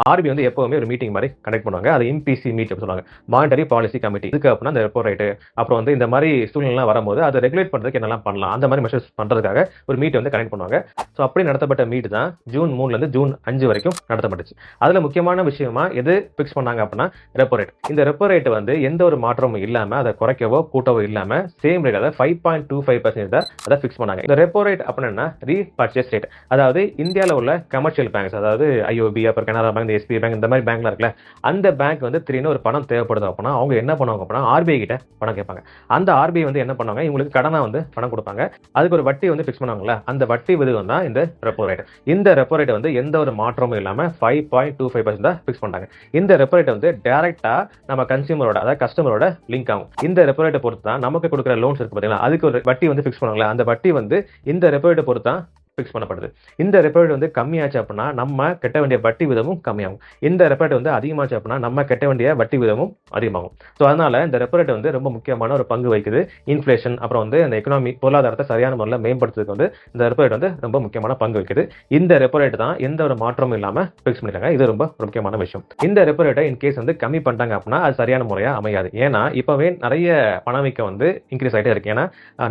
RB வந்து எப்பவுமே ஒரு மீட்டிங் மாதிரி கண்டக்ட் பண்ணுவாங்க. அது எம்பிசி மீட் அப்படின்னு சொல்லுவாங்க. Monetary policy committee. இதுக்கு அப்படின்னா அந்த ரெப்போ ரேட்டு, அப்புறம் வந்து இந்த மாதிரி சூழ்நிலைலாம் வரும்போது அதை ரெகுலேட் பண்றதுக்கு என்னெல்லாம் பண்ணலாம், அந்த மாதிரி மெஷர்ஸ் பண்றதுக்காக ஒரு மீட் வந்து கனெக்ட் பண்ணுவாங்க. ஸோ அப்படி நடத்தப்பட்ட மீட் தான் ஜூன் 3ல ஜூன் 5 வரைக்கும் நடத்தப்பட்டுச்சு. அதுல முக்கியமான விஷயமா எது பிக்ஸ் பண்ணாங்க அப்படின்னா ரெப்போ ரேட். இந்த ரெப்போ ரேட் வந்து எந்த ஒரு மாற்றமும் இல்லாம அதை குறைக்கவோ கூட்டவோ இல்லாம சேம் ரேட், அதாவது 5.25% தான் அதை பிக்ஸ் பண்ணாங்க. இந்த ரெப்போ ரேட் அப்படின்னா ரீபர்ச்சேஸ் ரேட். அதாவது இந்தியாவில் உள்ள கமர்ஷியல் பேங்க்ஸ், அதாவது ஐஓபி, அப்புறம் கனரா பேங்க், எஸ்பிஐ பேங்க், இந்த மாதிரி பேங்க்ல இருக்குல்ல, அந்த பேங்க் வந்து திடீர்னு ஒரு பணம் தேவைப்படுது அப்படின்னா அவங்க என்ன பண்ணுவாங்க அப்படின்னா ஆர்பிஐ கிட்ட பணம் கேட்பாங்க. அந்த ஆர்பிஐ வந்து என்ன பண்ணுவாங்க, இவங்களுக்கு கடனா வந்து பணம் கொடுப்பாங்க. அதுக்கு ஒரு வட்டி வந்து பிக்ஸ் பண்ணுவாங்கல்ல, அந்த வட்டி விகிதம் தான் இந்த ரெப்போ ரேட். இந்த ரெப்போ ரேட் வந்து எந்த ஒரு மாற்றமும் இல்லாம 5.25% தான் பிக்ஸ் பண்ணாங்க. இந்த ரெப்போ ரேட் வந்து டைரக்டா நம்ம கன்சியூமரோட, அதாவது கஸ்டமரோட லிங்க் ஆகும். இந்த ரெப்போ ரேட்டை பொறுத்து தான் நமக்கு கொடுக்குற லோன்ஸ் இருக்கு பாத்தீங்களா, அதுக்கு ஒரு வட்டி வந்து பிக்ஸ் பண்ணுவாங்கல்ல, அந்த வட்டி வந்து இந்த ரெப்போ ரேட்டை பொறுத்து தான் பிக்ஸ் பண்ணப்படுது. இந்த ரெப்போ ரேட் வந்து கம்மியாச்சு அப்படின்னா நம்ம கட்ட வேண்டிய வட்டி விதமும் கம்மியாகும். இந்த ரெப்போ ரேட் வந்து அதிகமாச்சு அப்படின்னா நம்ம கட்ட வேண்டிய வட்டி விதமும் அதிகமாகும். ஸோ அதனால இந்த ரெப்போ ரேட் வந்து ரொம்ப முக்கியமான ஒரு பங்கு வகிக்குது. இன்ஃபிளேஷன் அப்புறம் வந்து அந்த எக்கனாமி பொருளாதாரத்தை சரியான முறையில் மேம்படுத்துறதுக்கு வந்து இந்த ரெப்போ ரேட் வந்து ரொம்ப முக்கியமான பங்கு வகிக்குது. இந்த ரெப்போ ரேட் தான் எந்த ஒரு மாற்றமும் இல்லாம பிக்ஸ் பண்ணிருக்காங்க. இது ரொம்ப ஒரு முக்கியமான விஷயம். இந்த ரெப்போ ரேட்டை இன் கேஸ் வந்து கம்மி பண்ணிட்டாங்க அப்படின்னா அது சரியான முறையா அமையாது. ஏன்னா இப்பவே நிறைய பணவீக்கம் வந்து இன்க்ரீஸ் ஆகிட்டே இருக்கு. ஏன்னா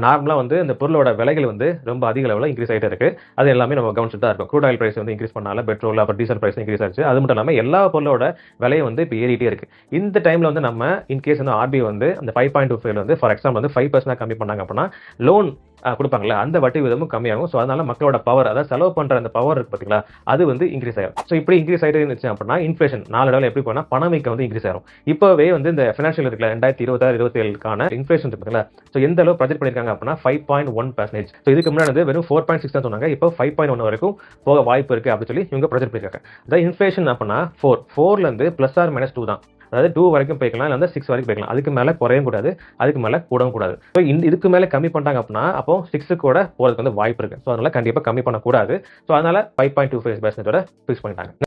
நார்மலா வந்து இந்த பொருளோட விலைகள் வந்து ரொம்ப அதிக அளவில் இன்க்ரீஸ் ஆகிட்டே இருக்கு. அது எல்லாமே நம்ம கவனிச்சுட்டு தான் இருக்கும். க்ரூட் ஆயில் பிரைஸ் வந்து இன்க்ரீஸ் பண்ணால பெட்ரோல் அப்புறம் டீசல் பிரைஸ் இன்க்ரீஸ் ஆச்சு. அது மட்டும் இல்லாமல் எல்லா பொருளோட விலையும் வந்து இப்போ ஏறிட்டே இருக்கு. இந்த டைம்ல வந்து நம்ம இன்கேஸ் வந்து ஆர்பிஐ வந்து அந்த 5.25 வந்து ஃபார் எக்ஸாம்பிள் வந்து 5% கம்மி பண்ணாங்க அப்படின்னா லோன் கொடுப்பாங்கல்ல, அந்த வட்டி விதமும் கம்மியாகும். ஸோ அதனால மக்களோட பவர், அதாவது செலவு பண்ற அந்த பவர் இருக்கு பார்த்தீங்களா, அது வந்து இன்க்ரீஸ் ஆகும். ஸோ இப்படி இன்க்ரீஸ் ஆகிட்டு இருந்துச்சு அப்படின்னா இன்ஃபிளேஷன் நாளடைவில் எப்படி போனா பணவீக்கம் வந்து இன்க்ரீஸ் ஆகும். இப்போவே வந்து இந்த ஃபினான்ஷியல் இருக்குல்ல 2026-27க்கான இன்ஃபிளேஷன் இருக்குல்ல, ஸோ எந்த அளவு ப்ராஜெக்ட் பண்ணிருக்காங்க அப்படின்னா 5.1%. ஸோ இதுக்கு முன்னாடி வந்து வெறும் 4.6 தான் சொன்னாங்க. இப்போ 5.1 வரைக்கும் போக வாய்ப்பு இருக்கு அப்படின்னு சொல்லி இவங்க ப்ராஜெக்ட் பண்ணிருக்காங்க. அதாவது இன்ஃபிளேஷன் அப்படின்னா 4ல இருந்து +or-2 தான். அதாவது 2 வரைக்கும் போய்க்கலாம், இல்லை 6 வரைக்கும் போய்க்கலாம். அதுக்கு மேல குறையும் கூடாது, அதுக்கு மேல கூடவும் கூடாது. ஸோ இதுக்கு மேல கம்மி பண்ணிட்டாங்க அப்படின்னா அப்போ 6 கூட போறதுக்கு வந்து வாய்ப்பு இருக்கு. ஸோ அதனால கண்டிப்பா கம்மி பண்ணக்கூடாது. ஸோ அதனால 5.25% ஃபிக்ஸ் பண்ணிட்டாங்க.